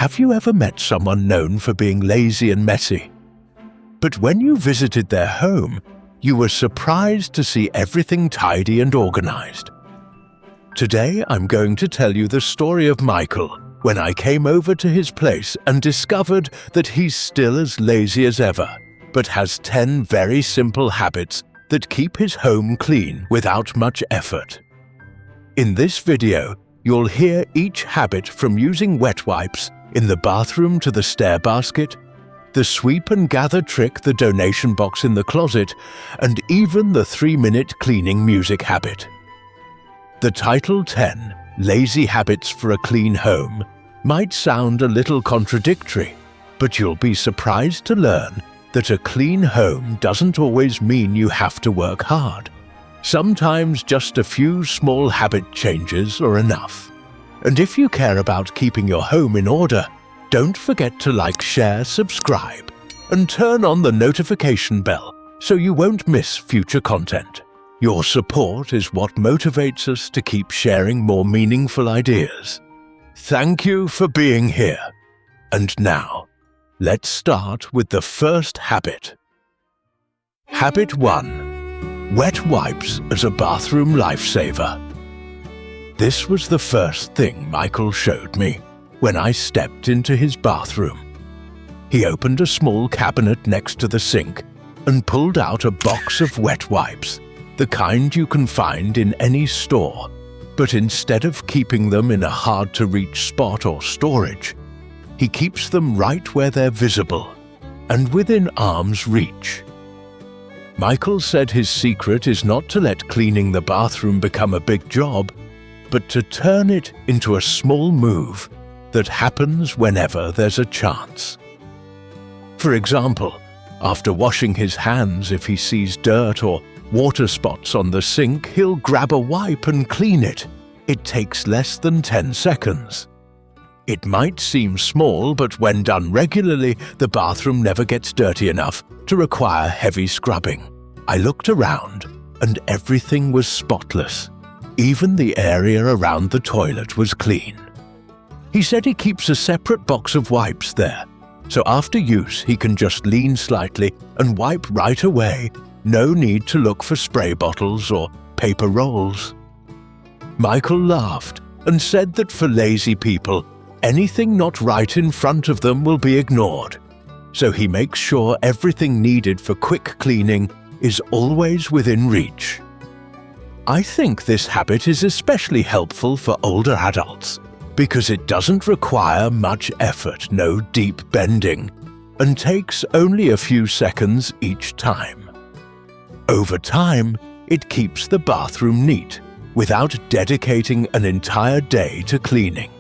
Have you ever met someone known for being lazy and messy? But when you visited their home, you were surprised to see everything tidy and organized. Today I'm going to tell you the story of Michael when I came over to his place and discovered that he's still as lazy as ever, but has 10 very simple habits that keep his home clean without much effort. In this video, you'll hear each habit from using wet wipes in the bathroom to the stair basket, the sweep and gather trick, the donation box in the closet, and even the 3-minute cleaning music habit. The title 10, Lazy Habits for a Clean Home, might sound a little contradictory, but you'll be surprised to learn that a clean home doesn't always mean you have to work hard. Sometimes just a few small habit changes are enough. And if you care about keeping your home in order, don't forget to like, share, subscribe, and turn on the notification bell so you won't miss future content. Your support is what motivates us to keep sharing more meaningful ideas. Thank you for being here. And now, let's start with the first habit. Habit 1. Wet wipes as a bathroom lifesaver. This was the first thing Michael showed me when I stepped into his bathroom. He opened a small cabinet next to the sink and pulled out a box of wet wipes, the kind you can find in any store, but instead of keeping them in a hard-to-reach spot or storage, he keeps them right where they're visible and within arm's reach. Michael said his secret is not to let cleaning the bathroom become a big job, but to turn it into a small move that happens whenever there's a chance. For example, after washing his hands, if he sees dirt or water spots on the sink, he'll grab a wipe and clean it. It takes less than 10 seconds. It might seem small, but when done regularly, the bathroom never gets dirty enough to require heavy scrubbing. I looked around, and everything was spotless. Even the area around the toilet was clean. He said he keeps a separate box of wipes there, so after use he can just lean slightly and wipe right away. No need to look for spray bottles or paper rolls. Michael laughed and said that for lazy people, anything not right in front of them will be ignored, so he makes sure everything needed for quick cleaning is always within reach. I think this habit is especially helpful for older adults because it doesn't require much effort, no deep bending, and takes only a few seconds each time. Over time, it keeps the bathroom neat without dedicating an entire day to cleaning.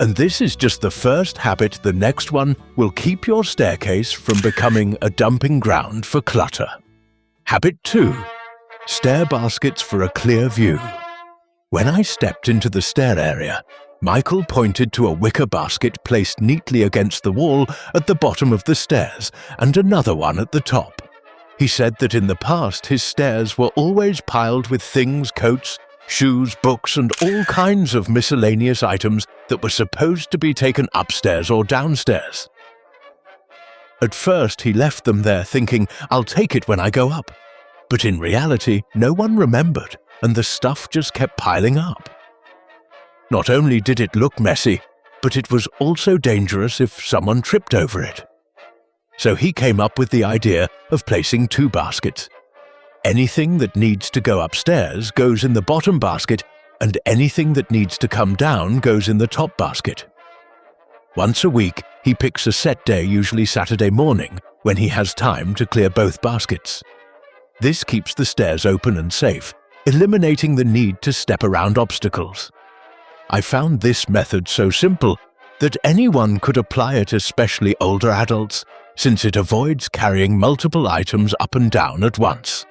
And this is just the first habit. The next one will keep your staircase from becoming a dumping ground for clutter. Habit 2. Stair baskets for a clear view. When I stepped into the stair area, Michael pointed to a wicker basket placed neatly against the wall at the bottom of the stairs and another one at the top. He said that in the past his stairs were always piled with things, coats, shoes, books, and all kinds of miscellaneous items that were supposed to be taken upstairs or downstairs. At first he left them there thinking, I'll take it when I go up. But in reality, no one remembered, and the stuff just kept piling up. Not only did it look messy, but it was also dangerous if someone tripped over it. So he came up with the idea of placing 2 baskets. Anything that needs to go upstairs goes in the bottom basket, and anything that needs to come down goes in the top basket. Once a week, he picks a set day, usually Saturday morning, when he has time to clear both baskets. This keeps the stairs open and safe, eliminating the need to step around obstacles. I found this method so simple that anyone could apply it, especially older adults, since it avoids carrying multiple items up and down at once.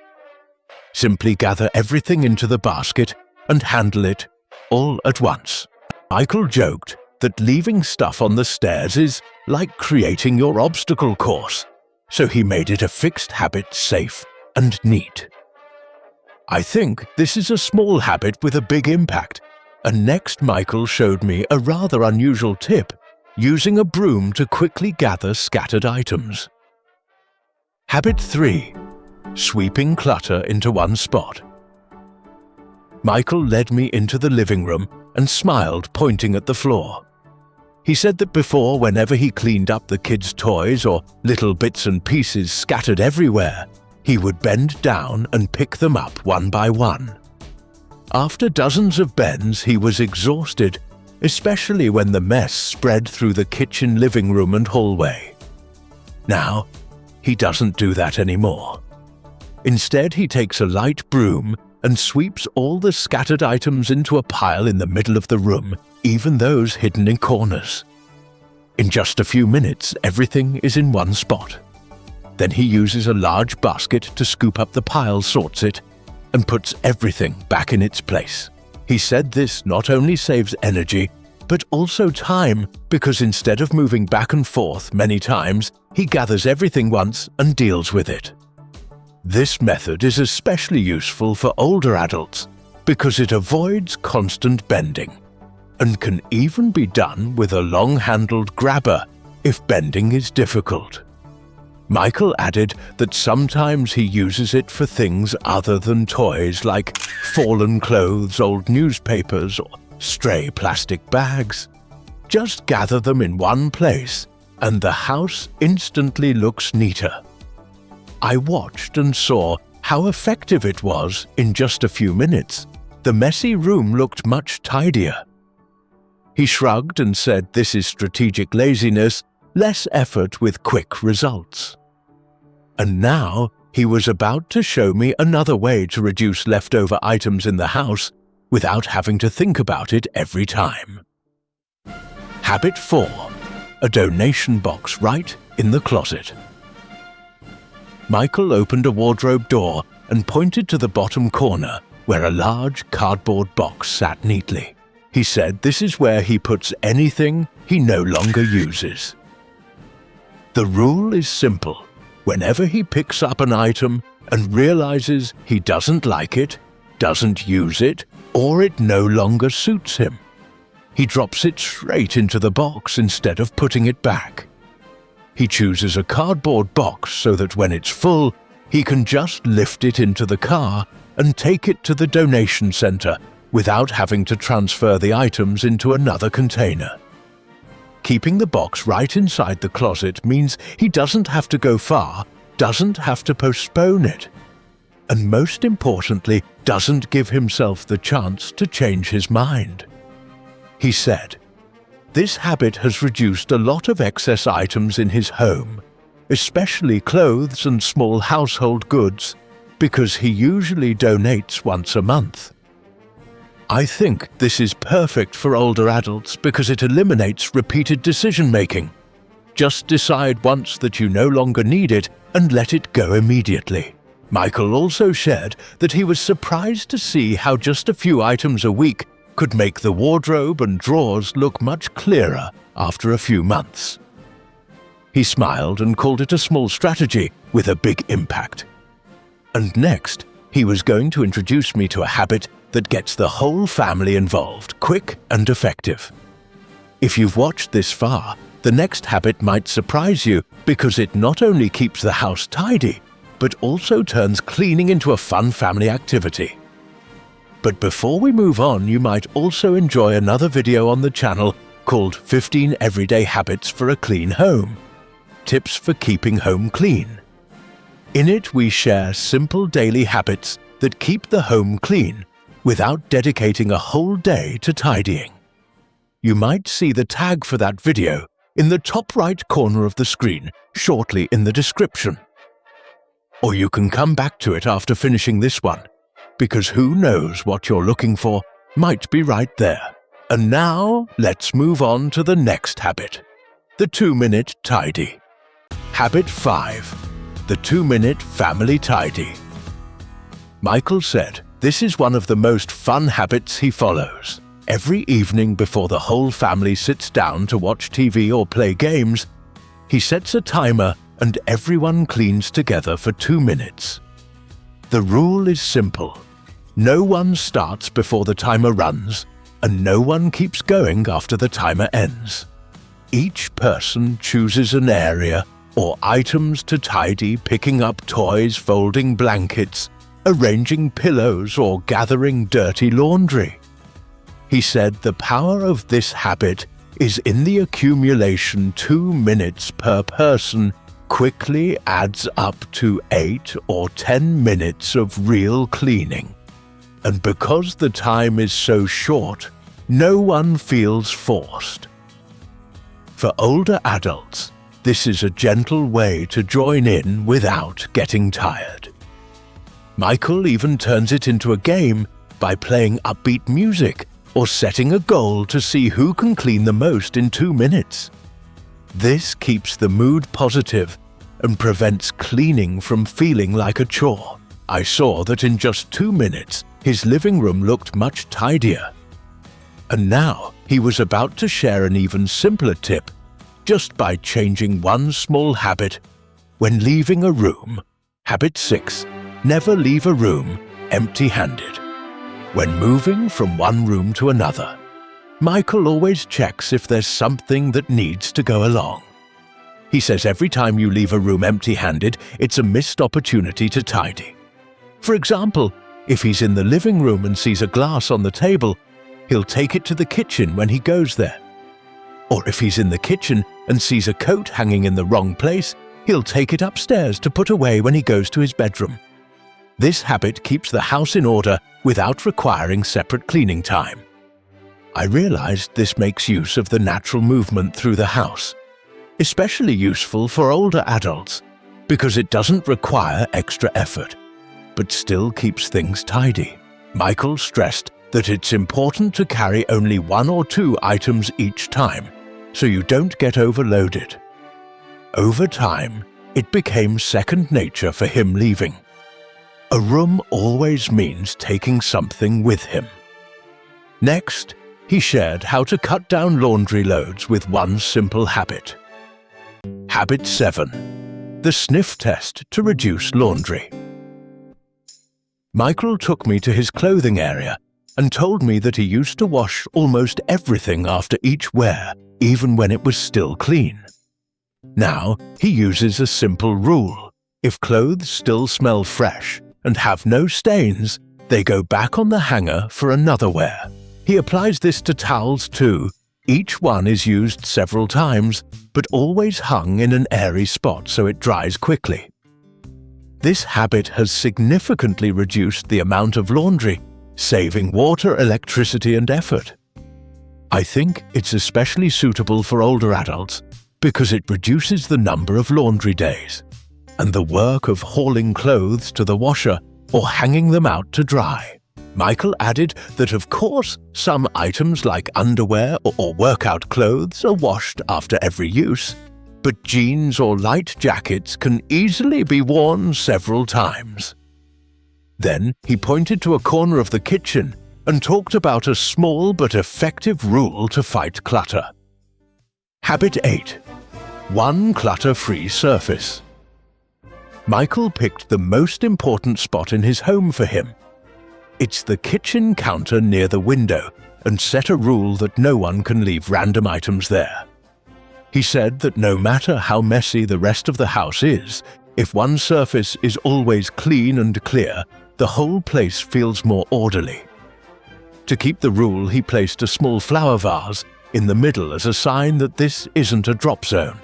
Simply gather everything into the basket and handle it all at once. Michael joked that leaving stuff on the stairs is like creating your obstacle course, so he made it a fixed habit, safe and neat. I think this is a small habit with a big impact, and next Michael showed me a rather unusual tip using a broom to quickly gather scattered items. Habit 3. Sweeping clutter into one spot. Michael led me into the living room and smiled, pointing at the floor. He said that before, whenever he cleaned up the kids' toys or little bits and pieces scattered everywhere, he would bend down and pick them up one by one. After dozens of bends, he was exhausted, especially when the mess spread through the kitchen, living room, and hallway. Now, he doesn't do that anymore. Instead, he takes a light broom and sweeps all the scattered items into a pile in the middle of the room, even those hidden in corners. In just a few minutes, everything is in one spot. Then he uses a large basket to scoop up the pile, sorts it, and puts everything back in its place. He said this not only saves energy, but also time, because instead of moving back and forth many times, he gathers everything once and deals with it. This method is especially useful for older adults because it avoids constant bending and can even be done with a long-handled grabber if bending is difficult. Michael added that sometimes he uses it for things other than toys, like fallen clothes, old newspapers, or stray plastic bags. Just gather them in one place and the house instantly looks neater. I watched and saw how effective it was. In just a few minutes, the messy room looked much tidier. He shrugged and said this is strategic laziness, less effort with quick results. And now he was about to show me another way to reduce leftover items in the house without having to think about it every time. Habit 4. A donation box right in the closet. Michael opened a wardrobe door and pointed to the bottom corner where a large cardboard box sat neatly. He said this is where he puts anything he no longer uses. The rule is simple. Whenever he picks up an item and realizes he doesn't like it, doesn't use it, or it no longer suits him, he drops it straight into the box instead of putting it back. He chooses a cardboard box so that when it's full, he can just lift it into the car and take it to the donation center without having to transfer the items into another container. Keeping the box right inside the closet means he doesn't have to go far, doesn't have to postpone it, and most importantly, doesn't give himself the chance to change his mind. He said, this habit has reduced a lot of excess items in his home, especially clothes and small household goods, because he usually donates once a month. I think this is perfect for older adults because it eliminates repeated decision-making. Just decide once that you no longer need it and let it go immediately. Michael also shared that he was surprised to see how just a few items a week could make the wardrobe and drawers look much clearer after a few months. He smiled and called it a small strategy with a big impact. And next, he was going to introduce me to a habit that gets the whole family involved, quick and effective. If you've watched this far, the next habit might surprise you because it not only keeps the house tidy, but also turns cleaning into a fun family activity. But before we move on, you might also enjoy another video on the channel called 15 Everyday Habits for a Clean Home. Tips for keeping home clean. In it, we share simple daily habits that keep the home clean without dedicating a whole day to tidying. You might see the tag for that video in the top right corner of the screen shortly in the description. Or you can come back to it after finishing this one, because who knows what you're looking for might be right there. And now, let's move on to the next habit, the 2-minute tidy. Habit 5. The 2-minute family tidy. Michael said this is one of the most fun habits he follows. Every evening before the whole family sits down to watch TV or play games, he sets a timer and everyone cleans together for 2 minutes. The rule is simple. No one starts before the timer runs, and no one keeps going after the timer ends. Each person chooses an area or items to tidy, picking up toys, folding blankets, arranging pillows, or gathering dirty laundry. He said the power of this habit is in the accumulation. 2 minutes per person quickly adds up to 8 or 10 minutes of real cleaning. And because the time is so short, no one feels forced. For older adults, this is a gentle way to join in without getting tired. Michael even turns it into a game by playing upbeat music or setting a goal to see who can clean the most in 2 minutes. This keeps the mood positive and prevents cleaning from feeling like a chore. I saw that in just 2 minutes, his living room looked much tidier. And now he was about to share an even simpler tip, just by changing one small habit when leaving a room. Habit 6. Never leave a room empty-handed. When moving from one room to another, Michael always checks if there's something that needs to go along. He says every time you leave a room empty-handed, it's a missed opportunity to tidy. For example, if he's in the living room and sees a glass on the table, he'll take it to the kitchen when he goes there. Or if he's in the kitchen and sees a coat hanging in the wrong place, he'll take it upstairs to put away when he goes to his bedroom. This habit keeps the house in order without requiring separate cleaning time. I realized this makes use of the natural movement through the house, especially useful for older adults because it doesn't require extra effort, but still keeps things tidy. Michael stressed that it's important to carry only 1 or 2 items each time, so you don't get overloaded. Over time, it became second nature for him leaving. A room always means taking something with him. Next, he shared how to cut down laundry loads with one simple habit. Habit 7. The sniff test to reduce laundry. Michael took me to his clothing area and told me that he used to wash almost everything after each wear, even when it was still clean. Now, he uses a simple rule. If clothes still smell fresh and have no stains, they go back on the hanger for another wear. He applies this to towels too. Each one is used several times, but always hung in an airy spot so it dries quickly. This habit has significantly reduced the amount of laundry, saving water, electricity, and effort. I think it's especially suitable for older adults because it reduces the number of laundry days and the work of hauling clothes to the washer or hanging them out to dry. Michael added that of course some items like underwear or workout clothes are washed after every use, but jeans or light jackets can easily be worn several times. Then he pointed to a corner of the kitchen and talked about a small but effective rule to fight clutter. Habit 8. One clutter-free surface. Michael picked the most important spot in his home for him. It's the kitchen counter near the window, and set a rule that no one can leave random items there. He said that no matter how messy the rest of the house is, if one surface is always clean and clear, the whole place feels more orderly. To keep the rule, he placed a small flower vase in the middle as a sign that this isn't a drop zone.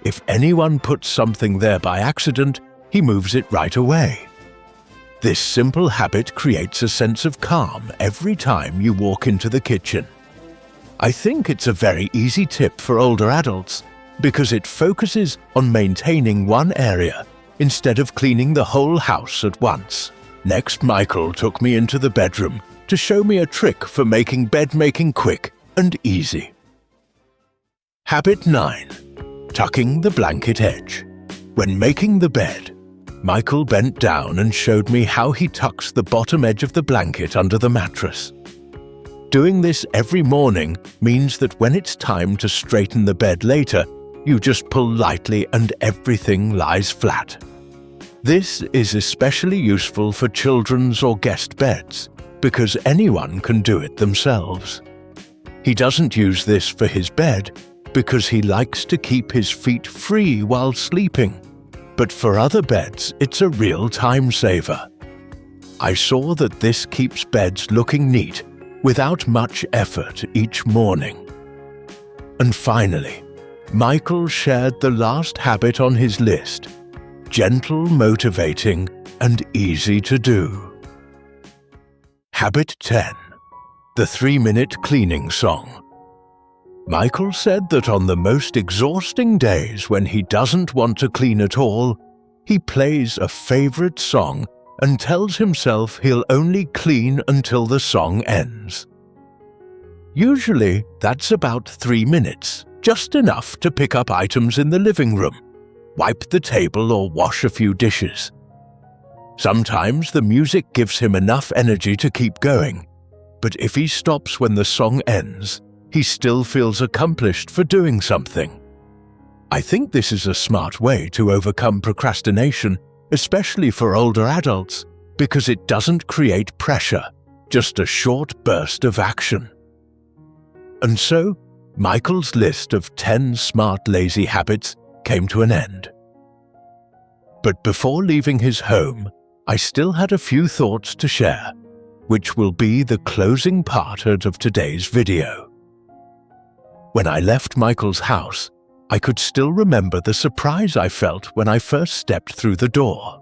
If anyone puts something there by accident, he moves it right away. This simple habit creates a sense of calm every time you walk into the kitchen. I think it's a very easy tip for older adults because it focuses on maintaining one area instead of cleaning the whole house at once. Next, Michael took me into the bedroom to show me a trick for making bed making quick and easy. Habit 9. Tucking the blanket edge. When making the bed, Michael bent down and showed me how he tucks the bottom edge of the blanket under the mattress. Doing this every morning means that when it's time to straighten the bed later, you just pull lightly and everything lies flat. This is especially useful for children's or guest beds because anyone can do it themselves. He doesn't use this for his bed because he likes to keep his feet free while sleeping, but for other beds it's a real time saver. I saw that this keeps beds looking neat without much effort each morning. And finally, Michael shared the last habit on his list: gentle, motivating, and easy to do. Habit 10. The 3-minute cleaning song. Michael said that on the most exhausting days when he doesn't want to clean at all, he plays a favorite song and tells himself he'll only clean until the song ends. Usually, that's about 3 minutes, just enough to pick up items in the living room, wipe the table or wash a few dishes. Sometimes the music gives him enough energy to keep going, but if he stops when the song ends, he still feels accomplished for doing something. I think this is a smart way to overcome procrastination, especially for older adults, because it doesn't create pressure, just a short burst of action. And so, Michael's list of 10 smart lazy habits came to an end. But before leaving his home, I still had a few thoughts to share, which will be the closing part of today's video. When I left Michael's house, I could still remember the surprise I felt when I first stepped through the door.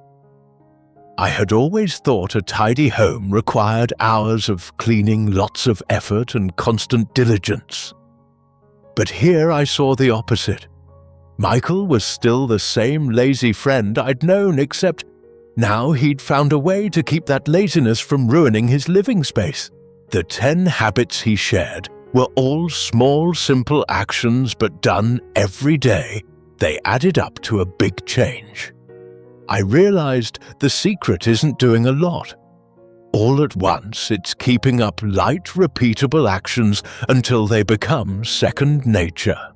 I had always thought a tidy home required hours of cleaning, lots of effort, and constant diligence. But here I saw the opposite. Michael was still the same lazy friend I'd known, except now he'd found a way to keep that laziness from ruining his living space. The 10 habits he shared were all small, simple actions, but done every day. They added up to a big change. I realized the secret isn't doing a lot. All at once, it's keeping up light, repeatable actions until they become second nature.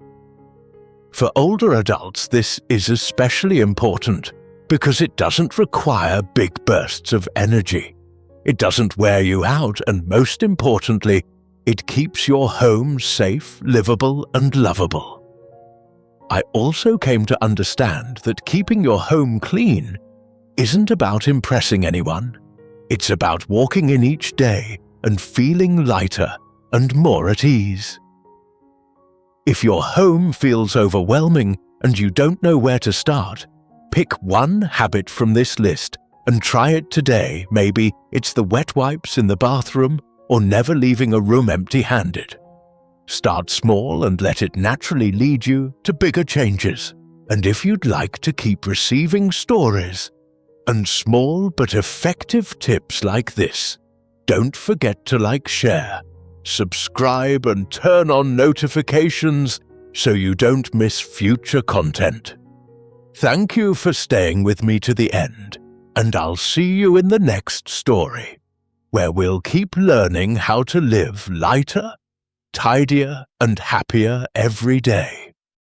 For older adults, this is especially important because it doesn't require big bursts of energy. It doesn't wear you out, and most importantly, it keeps your home safe, livable, and lovable. I also came to understand that keeping your home clean isn't about impressing anyone. It's about walking in each day and feeling lighter and more at ease. If your home feels overwhelming and you don't know where to start, pick one habit from this list and try it today. Maybe it's the wet wipes in the bathroom or never leaving a room empty-handed. Start small and let it naturally lead you to bigger changes. And if you'd like to keep receiving stories and small but effective tips like this, don't forget to share, subscribe, and turn on notifications so you don't miss future content. Thank you for staying with me to the end, and I'll see you in the next story, where we'll keep learning how to live lighter, tidier, and happier every day.